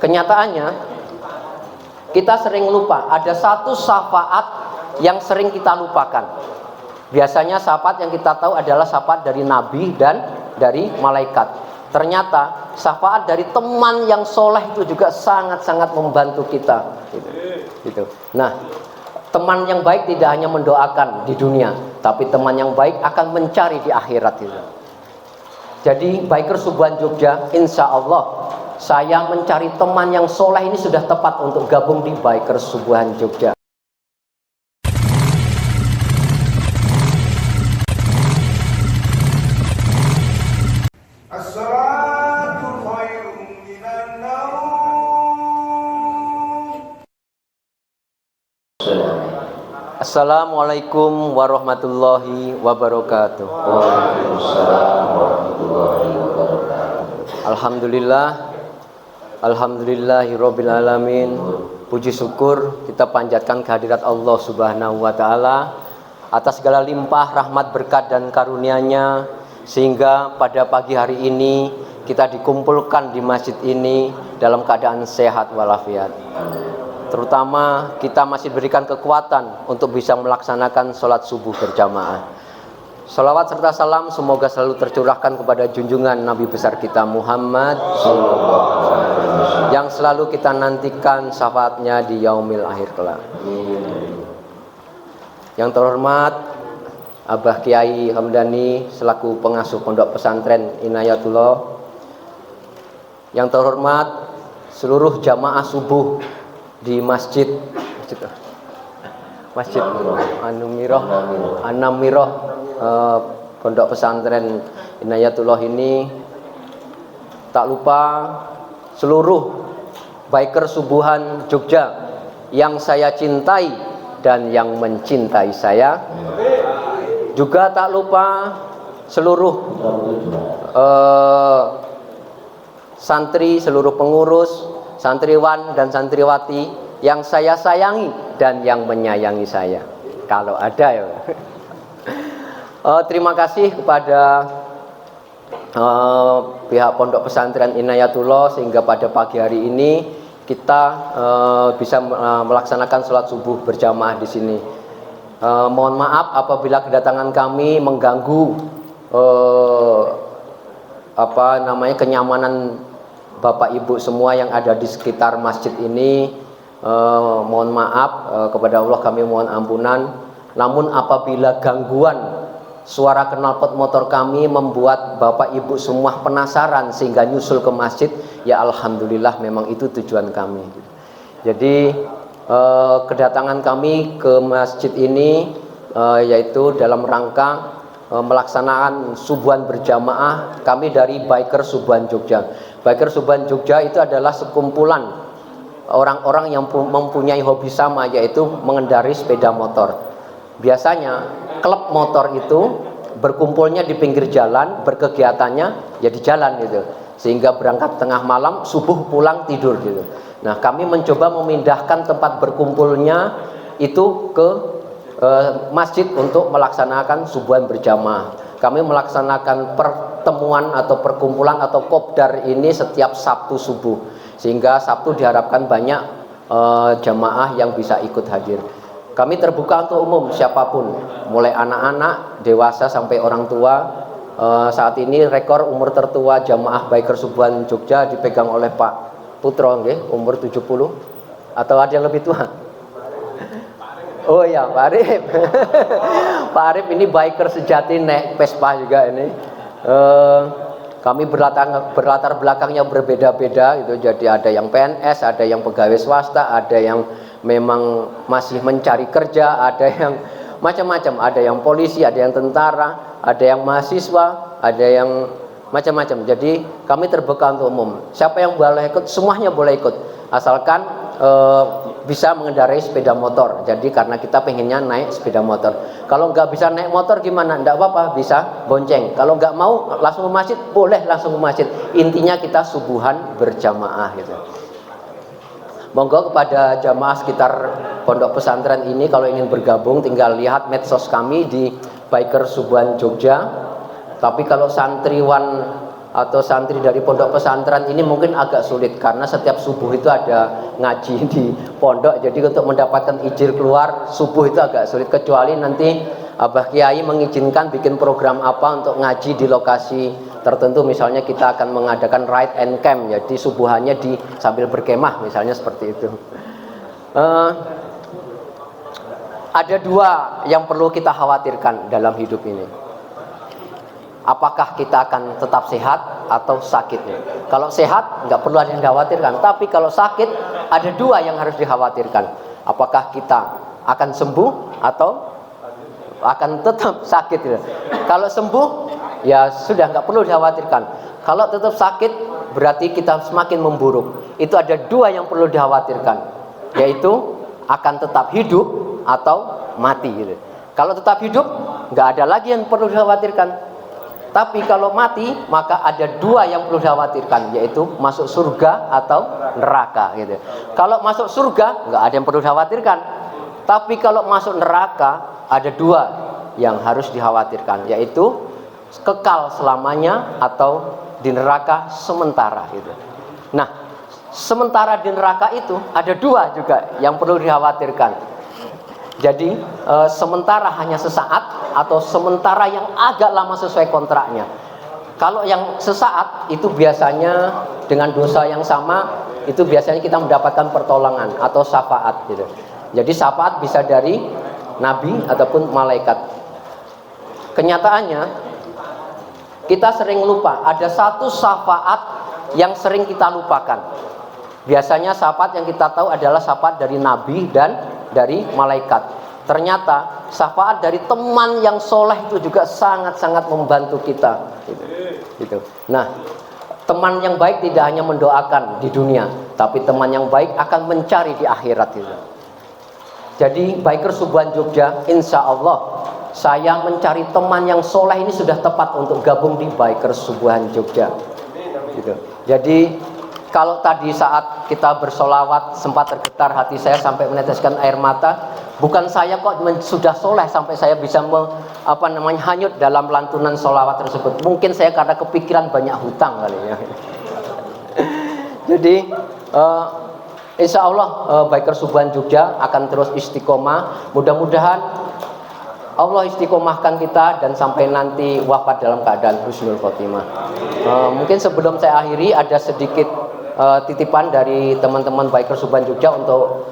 Kenyataannya kita sering lupa, ada satu syafaat yang sering kita lupakan. Biasanya syafaat yang kita tahu adalah syafaat dari Nabi dan dari malaikat. Ternyata syafaat dari teman yang soleh itu juga sangat-sangat membantu kita. Gitu. Nah, teman yang baik tidak hanya mendoakan di dunia, tapi teman yang baik akan mencari di akhirat itu. Jadi Biker Subuhan Jogja, insya Allah saya mencari teman yang soleh ini sudah tepat untuk gabung di Biker Subuhan Jogja. Assalamualaikum warahmatullahi wabarakatuh. Waalaikumsalam warahmatullahi wabarakatuh. Alhamdulillah, alhamdulillahirabbil alamin. Puji syukur kita panjatkan kehadirat Allah Subhanahu wa taala atas segala limpah rahmat berkat dan karunia-Nya, sehingga pada pagi hari ini kita dikumpulkan di masjid ini dalam keadaan sehat walafiat. Terutama kita masih diberikan kekuatan untuk bisa melaksanakan sholat subuh berjamaah. Sholawat serta salam semoga selalu tercurahkan kepada junjungan Nabi besar kita Muhammad yang selalu kita nantikan syafaatnya di yaumil akhir kelak. Yang terhormat Abah Kiai Hamdani selaku pengasuh Pondok Pesantren Inayatullah. Yang terhormat seluruh jamaah subuh di masjid An-Namiroh Pondok Pesantren Inayatullah ini. Tak lupa seluruh Biker Subuhan Jogja yang saya cintai dan yang mencintai saya. Juga tak lupa seluruh santri, seluruh pengurus, santriwan dan santriwati yang saya sayangi dan yang menyayangi saya. Kalau ada ya. Terima kasih kepada pihak Pondok Pesantren Inayatullah sehingga pada pagi hari ini kita bisa melaksanakan sholat subuh berjamaah di sini. Mohon maaf apabila kedatangan kami mengganggu kenyamanan Bapak Ibu semua yang ada di sekitar masjid ini. Mohon maaf kepada Allah, kami mohon ampunan. Namun apabila gangguan suara knalpot motor kami membuat Bapak Ibu semua penasaran sehingga nyusul ke masjid, ya alhamdulillah memang itu tujuan kami. Jadi kedatangan kami ke masjid ini yaitu dalam rangka melaksanakan subuhan berjamaah kami dari Biker Subuhan Jogja. Biker Subuhan Jogja itu adalah sekumpulan orang-orang yang mempunyai hobi sama, yaitu mengendarai sepeda motor. Biasanya klub motor itu berkumpulnya di pinggir jalan, berkegiatannya ya di jalan gitu, sehingga berangkat tengah malam, subuh pulang tidur gitu. Nah, kami mencoba memindahkan tempat berkumpulnya itu ke masjid untuk melaksanakan subuhan berjamaah. Kami melaksanakan pertemuan atau perkumpulan atau kopdar ini setiap Sabtu subuh, sehingga Sabtu diharapkan banyak jamaah yang bisa ikut hadir. Kami terbuka untuk umum, siapapun, mulai anak-anak, dewasa sampai orang tua. Saat ini rekor umur tertua jamaah Biker Subuhan Jogja dipegang oleh Pak Putro, umur 70, atau ada yang lebih tua? Oh ya, Pak Arif. Pak Arif ini biker sejati, naik Vespa juga ini. Kami berlatar belakangnya berbeda-beda gitu. Jadi ada yang PNS, ada yang pegawai swasta, ada yang memang masih mencari kerja, ada yang macam-macam, ada yang polisi, ada yang tentara, ada yang mahasiswa, ada yang macam-macam. Jadi kami terbuka untuk umum. Siapa yang boleh ikut, semuanya boleh ikut, asalkan bisa mengendarai sepeda motor. Jadi karena kita pengennya naik sepeda motor. Kalau nggak bisa naik motor gimana? Nggak apa-apa, bisa bonceng. Kalau nggak mau langsung ke masjid, boleh langsung ke masjid. Intinya kita subuhan berjamaah gitu. Monggo kepada jamaah sekitar Pondok Pesantren ini, kalau ingin bergabung tinggal lihat medsos kami di Biker Subuhan Jogja. Tapi kalau santriwan atau santri dari pondok pesantren ini mungkin agak sulit karena setiap subuh itu ada ngaji di pondok. Jadi untuk mendapatkan izin keluar subuh itu agak sulit, kecuali nanti Abah Kiai mengizinkan bikin program apa untuk ngaji di lokasi tertentu. Misalnya kita akan mengadakan ride and camp, jadi subuhannya di sambil berkemah misalnya seperti itu. Ada dua yang perlu kita khawatirkan dalam hidup ini. Apakah kita akan tetap sehat atau sakit? Kalau sehat nggak perlu ada yang dikhawatirkan, tapi kalau sakit ada dua yang harus dikhawatirkan. Apakah kita akan sembuh atau akan tetap sakit? Kalau sembuh ya sudah nggak perlu dikhawatirkan. Kalau tetap sakit berarti kita semakin memburuk. Itu ada dua yang perlu dikhawatirkan, yaitu akan tetap hidup atau mati. Kalau tetap hidup nggak ada lagi yang perlu dikhawatirkan. Tapi kalau mati maka ada dua yang perlu dikhawatirkan, yaitu masuk surga atau neraka gitu. Kalau masuk surga nggak ada yang perlu dikhawatirkan. Tapi kalau masuk neraka ada dua yang harus dikhawatirkan, yaitu kekal selamanya atau di neraka sementara gitu. Nah, sementara di neraka itu ada dua juga yang perlu dikhawatirkan. Jadi sementara hanya sesaat atau sementara yang agak lama sesuai kontraknya. Kalau yang sesaat itu biasanya dengan dosa yang sama, itu biasanya kita mendapatkan pertolongan atau syafaat gitu. Jadi syafaat bisa dari nabi ataupun malaikat. Kenyataannya kita sering lupa, ada satu syafaat yang sering kita lupakan. Biasanya syafaat yang kita tahu adalah syafaat dari nabi dan dari malaikat. Ternyata syafaat dari teman yang soleh itu juga sangat-sangat membantu kita gitu. Nah, teman yang baik tidak hanya mendoakan di dunia, tapi teman yang baik akan mencari di akhirat gitu. Jadi Bikers Subuhan Jogja, insya Allah saya mencari teman yang soleh ini sudah tepat untuk gabung di Bikers Subuhan Jogja gitu. Jadi kalau tadi saat kita bersolawat sempat tergetar hati saya sampai meneteskan air mata, bukan saya kok sudah soleh sampai saya bisa hanyut dalam lantunan solawat tersebut. Mungkin saya karena kepikiran banyak hutang kali ya. Jadi insya Allah Bikers Subuhan Jogja akan terus istiqomah. Mudah-mudahan Allah istiqomahkan kita dan sampai nanti wafat dalam keadaan husnul khotimah. Mungkin sebelum saya akhiri ada sedikit titipan dari teman-teman Bikers Subuhan Jogja untuk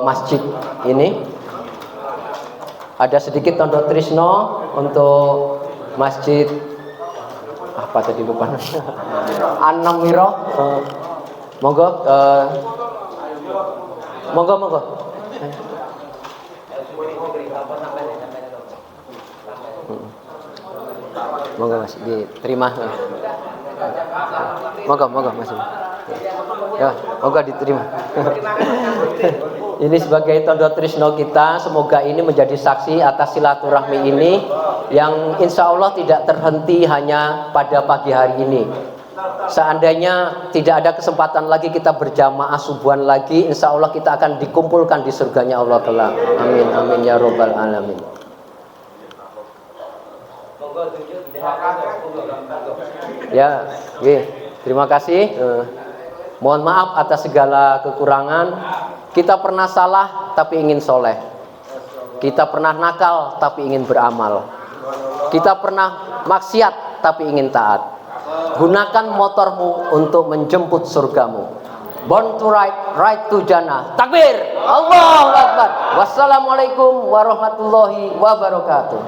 masjid ini. Ada sedikit tondo trisno untuk masjid apa tadi lupa. Anam Miro. Monggo monggo. Monggo Mas diterima. Monggo Mas. Ya, monggo diterima. Ini sebagai tondo trisno kita, semoga ini menjadi saksi atas silaturahmi ini yang insya Allah tidak terhenti hanya pada pagi hari ini. Seandainya tidak ada kesempatan lagi kita berjamaah subuhan lagi, insya Allah kita akan dikumpulkan di surganya Allah kelak. Amin amin ya robbal alamin. Ya, terima kasih. Mohon maaf atas segala kekurangan. Kita pernah salah tapi ingin soleh. Kita pernah nakal tapi ingin beramal. Kita pernah maksiat tapi ingin taat. Gunakan motormu untuk menjemput surgamu. Born to ride to Jannah. Takbir, Allahu Akbar. Wassalamualaikum warahmatullahi wabarakatuh.